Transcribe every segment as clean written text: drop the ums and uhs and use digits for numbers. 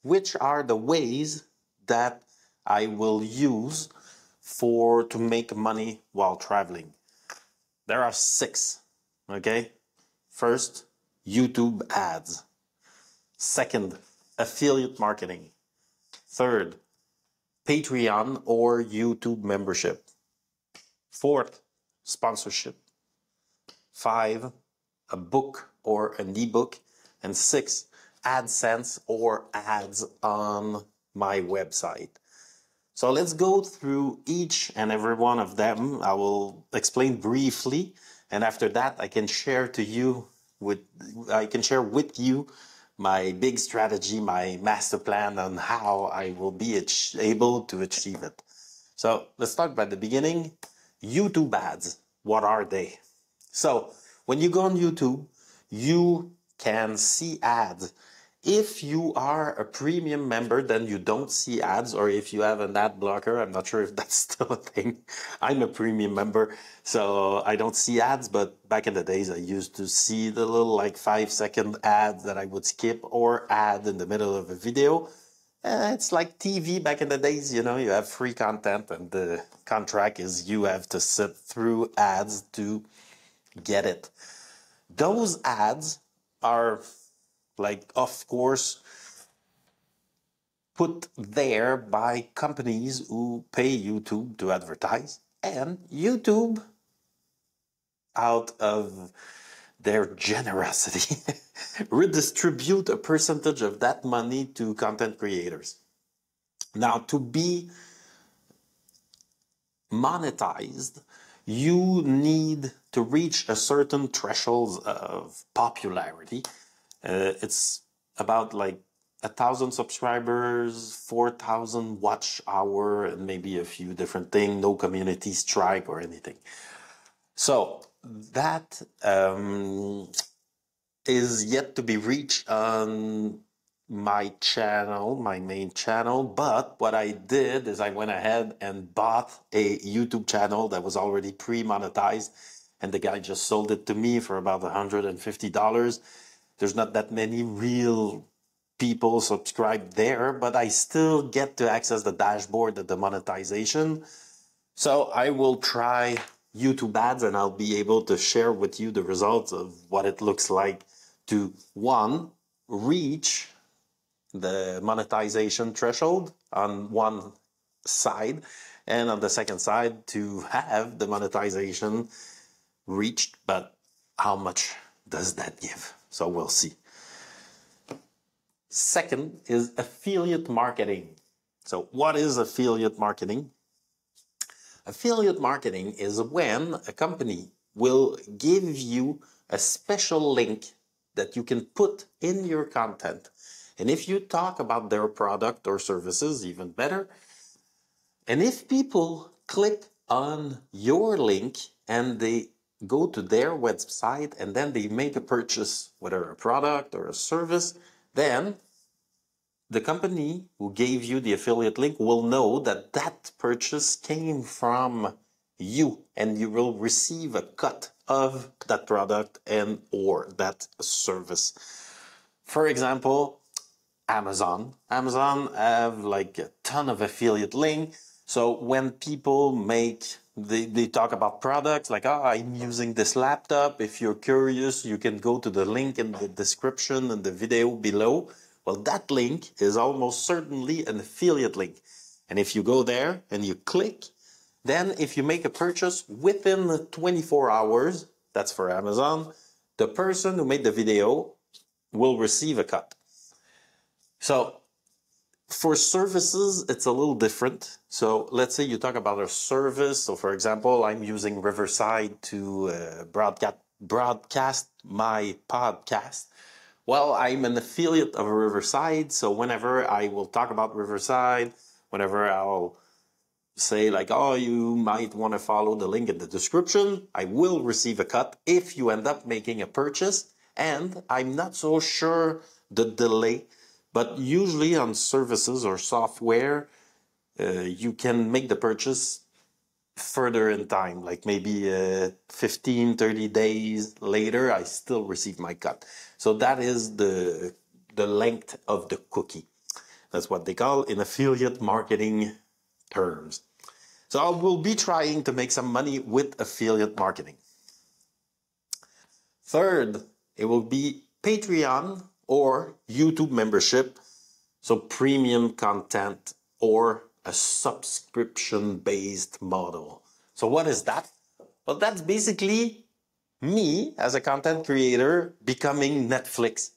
which are the ways that I will use to make money while traveling. There are 6, okay? First, YouTube ads. Second, affiliate marketing. Third, Patreon or YouTube membership. Fourth, sponsorship. 5, a book or an ebook. And 6, AdSense or ads on my website. So let's go through each and every one of them. I will explain briefly, and after that I can share with you my big strategy, my master plan on how I will be able to achieve it. So let's start by the beginning. YouTube ads, what are they? So when you go on YouTube, you can see ads. If you are a premium member, then you don't see ads, or if you have an ad blocker, I'm not sure if that's still a thing. I'm a premium member, so I don't see ads, but back in the days, I used to see the little 5-second ads that I would skip or add in the middle of a video. It's like TV back in the days, you have free content, and the contract is you have to sit through ads to get it. Those ads are of course, put there by companies who pay YouTube to advertise, and YouTube, out of their generosity, redistribute a percentage of that money to content creators. Now, to be monetized, you need to reach a certain threshold of popularity. It's about 1,000 subscribers, 4,000 watch hour, and maybe a few different things, no community strike or anything. So that is yet to be reached on my channel, my main channel. But what I did is I went ahead and bought a YouTube channel that was already pre-monetized, and the guy just sold it to me for about $150. There's not that many real people subscribed there, but I still get to access the dashboard of the monetization. So I will try YouTube ads, and I'll be able to share with you the results of what it looks like to, 1, reach the monetization threshold on one side, and on the second side to have the monetization reached, but how much does that give? So we'll see. Second is affiliate marketing. So what is affiliate marketing? Affiliate marketing is when a company will give you a special link that you can put in your content. And if you talk about their product or services, even better. And if people click on your link and they go to their website and then they make a purchase, whether a product or a service, then the company who gave you the affiliate link will know that that purchase came from you, and you will receive a cut of that product and or that service. For example, Amazon have a ton of affiliate links. So when people they talk about products I'm using this laptop. If you're curious, you can go to the link in the description and the video below. Well, that link is almost certainly an affiliate link. And if you go there and you click, then if you make a purchase within 24 hours, that's for Amazon, the person who made the video will receive a cut. So for services, it's a little different. So let's say you talk about a service. So for example, I'm using Riverside to broadcast my podcast. Well, I'm an affiliate of Riverside, so whenever I will talk about Riverside, whenever I'll say you might want to follow the link in the description, I will receive a cut if you end up making a purchase. And I'm not so sure the delay, but usually on services or software, you can make the purchase further in time, maybe 15, 30 days later, I still receive my cut. So that is the length of the cookie. That's what they call in affiliate marketing terms. So I will be trying to make some money with affiliate marketing. Third, it will be Patreon or YouTube membership. So premium content or a subscription-based model. So what is that? Well, that's basically me as a content creator becoming Netflix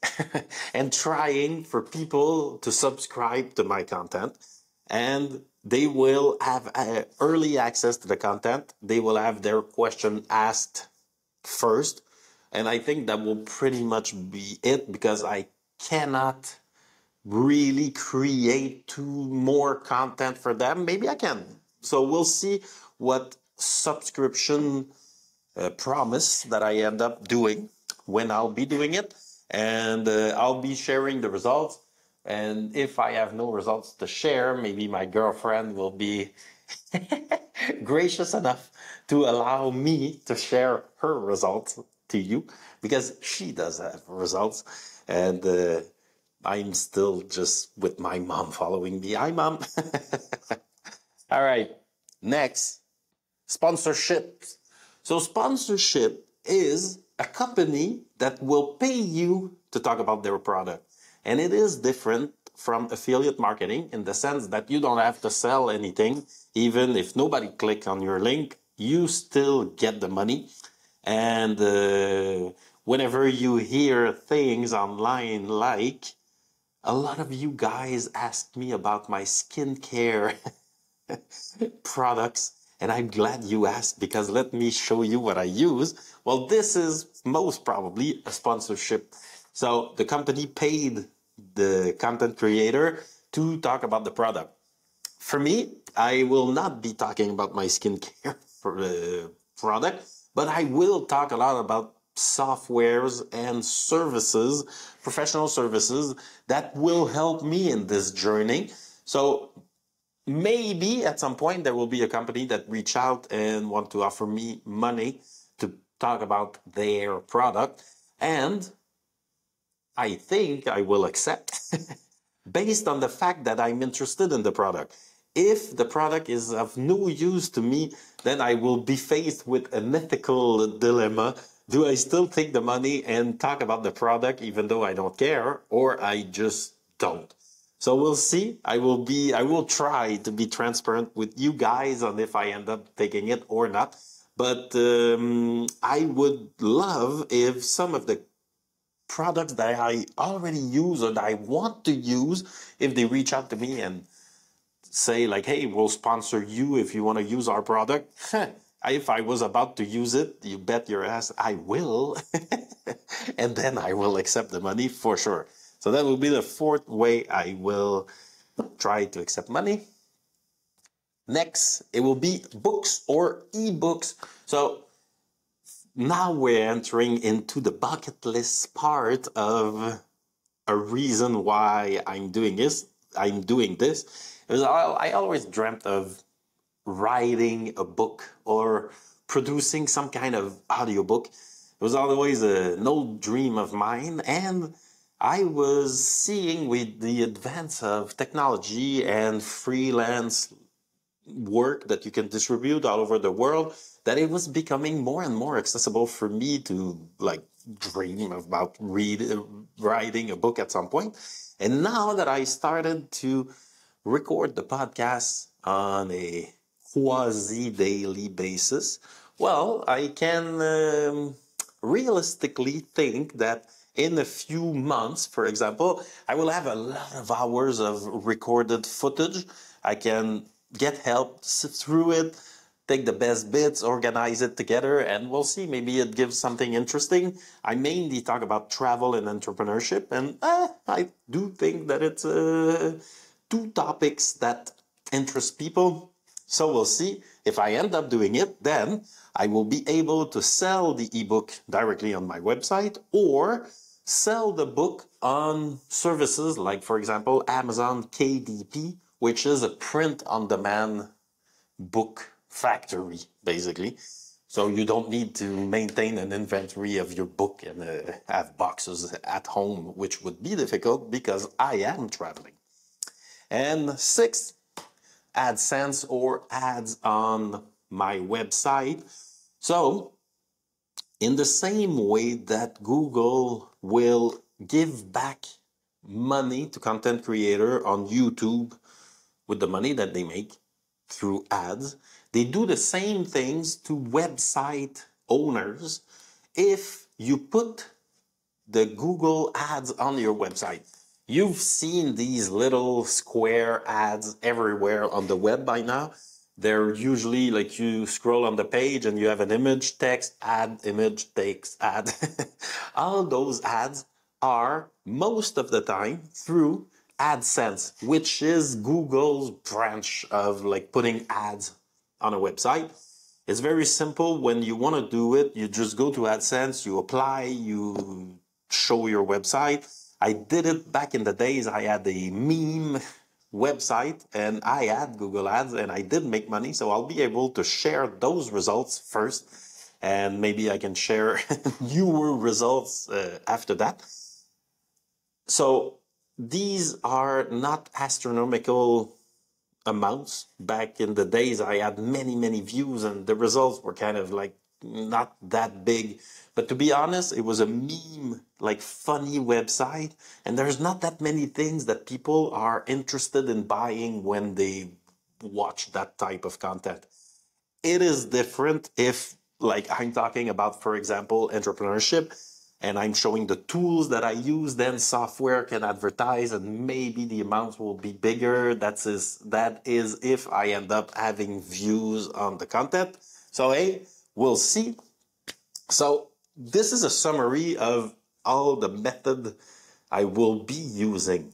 and trying for people to subscribe to my content, and they will have early access to the content. They will have their question asked first. And I think that will pretty much be it, because I cannot really create more content for them. Maybe I can. So we'll see what subscription promise that I end up doing when I'll be doing it. And I'll be sharing the results. And if I have no results to share, maybe my girlfriend will be gracious enough to allow me to share her results to you, because she does have results. And I'm still just with my mom following me. Hi, Mom. All right. Next, sponsorship. So sponsorship is a company that will pay you to talk about their product. And it is different from affiliate marketing in the sense that you don't have to sell anything. Even if nobody clicks on your link, you still get the money. And whenever you hear things online like, a lot of you guys asked me about my skincare products, and I'm glad you asked, because let me show you what I use. Well, this is most probably a sponsorship. So the company paid the content creator to talk about the product. For me, I will not be talking about my skincare product, but I will talk a lot about softwares and services, professional services that will help me in this journey. So maybe at some point there will be a company that reach out and want to offer me money to talk about their product. And I think I will accept based on the fact that I'm interested in the product. If the product is of no use to me, then I will be faced with an ethical dilemma. Do I still take the money and talk about the product even though I don't care, or I just don't? So we'll see. I will try to be transparent with you guys on if I end up taking it or not. But I would love if some of the products that I already use or that I want to use, if they reach out to me and say like, hey, we'll sponsor you if you want to use our product. If I was about to use it, you bet your ass I will. And then I will accept the money for sure. So that will be the fourth way I will try to accept money. Next, it will be books or ebooks. So now we're entering into the bucket list part of a reason why I'm doing this. Because I always dreamt of writing a book or producing some kind of audiobook. It was always an old dream of mine, and I was seeing with the advance of technology and freelance work that you can distribute all over the world, that it was becoming more and more accessible for me to like dream about writing a book at some point. And now that I started to record the podcast on a quasi-daily basis, well, I can realistically think that in a few months, for example, I will have a lot of hours of recorded footage. I can get help to sift through it, take the best bits, organize it together, and we'll see. Maybe it gives something interesting. I mainly talk about travel and entrepreneurship, and I do think that it's two topics that interest people. So we'll see. If I end up doing it, then I will be able to sell the ebook directly on my website or sell the book on services like, for example, Amazon KDP, which is a print-on-demand book factory, basically. So you don't need to maintain an inventory of your book and have boxes at home, which would be difficult because I am traveling. And sixth, AdSense or ads on my website. So in the same way that Google will give back money to content creator on YouTube with the money that they make through ads, they do the same things to website owners if you put the Google ads on your website. You've seen these little square ads everywhere on the web by now. They're usually like you scroll on the page and you have an image, text, ad, image, text, ad. All those ads are most of the time through AdSense, which is Google's branch of like putting ads on a website. It's very simple. When you want to do it, you just go to AdSense, you apply, you show your website. I did it back in the days. I had a meme website and I had Google Ads and I did make money. So I'll be able to share those results first and maybe I can share newer results after that. So these are not astronomical amounts. Back in the days, I had many views and the results were kind of like not that big. But to be honest, it was a meme, like funny website. And there's not that many things that people are interested in buying when they watch that type of content. It is different if, like, I'm talking about, for example, entrepreneurship, and I'm showing the tools that I use, then software can advertise and maybe the amounts will be bigger. That is if I end up having views on the content. So, hey, we'll see. So this is a summary of all the method I will be using.